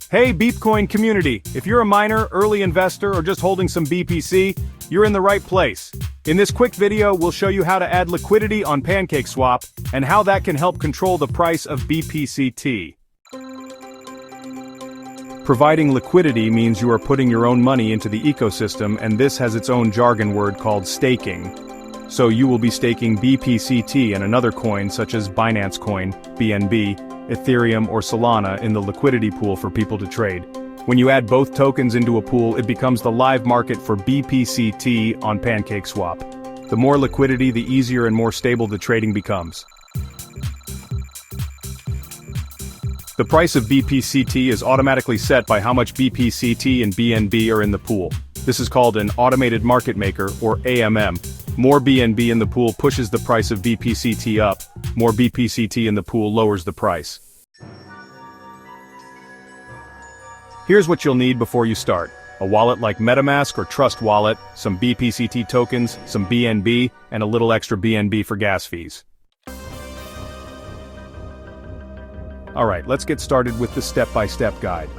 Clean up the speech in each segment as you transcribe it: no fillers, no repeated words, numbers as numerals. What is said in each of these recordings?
Hey Beepcoin community, if you're a miner, early investor, or just holding some BPC, you're in the right place. In this quick video, we'll show you how to add liquidity on PancakeSwap, and how that can help control the price of BPCt. Providing liquidity means you are putting your own money into the ecosystem, and this has its own jargon word called staking. So you will be staking BPCt and another coin such as Binance Coin, BNB, Ethereum or Solana in the liquidity pool for people to trade. When you add both tokens into a pool, it becomes the live market for BPCt on PancakeSwap. The more liquidity, the easier and more stable the trading becomes. The price of BPCt is automatically set by how much BPCt and BNB are in the pool. This is called an automated market maker, or AMM. More BNB in the pool pushes the price of BPCt up, more BPCt in the pool lowers the price. Here's what you'll need before you start. A wallet like MetaMask or Trust Wallet, some BPCt tokens, some BNB, and a little extra BNB for gas fees. Alright, let's get started with the step-by-step guide.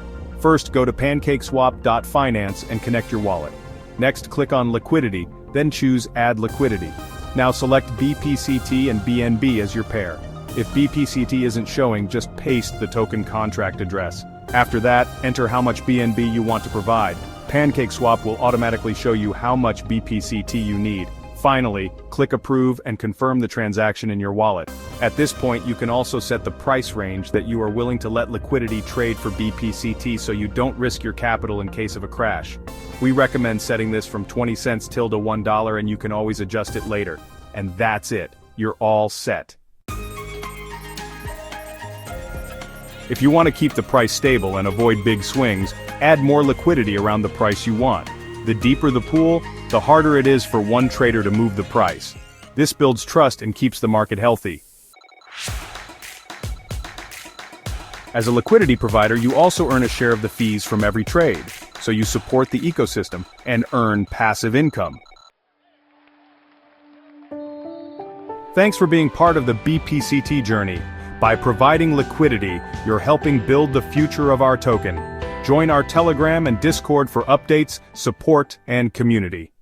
First, go to PancakeSwap.finance and connect your wallet. Next, click on Liquidity, then choose Add Liquidity. Now select BPCt and BNB as your pair. If BPCt isn't showing, just paste the token contract address. After that, enter how much BNB you want to provide. PancakeSwap will automatically show you how much BPCt you need. Finally, click Approve and confirm the transaction in your wallet. At this point, you can also set the price range that you are willing to let liquidity trade for BPCt so you don't risk your capital in case of a crash. We recommend setting this from 20 cents till to $1, and you can always adjust it later. And that's it. You're all set. If you want to keep the price stable and avoid big swings, add more liquidity around the price you want. The deeper the pool, the harder it is for one trader to move the price. This builds trust and keeps the market healthy. As a liquidity provider, you also earn a share of the fees from every trade, so you support the ecosystem and earn passive income. Thanks for being part of the BPCt journey. By providing liquidity, you're helping build the future of our token. Join our Telegram and Discord for updates, support, and community.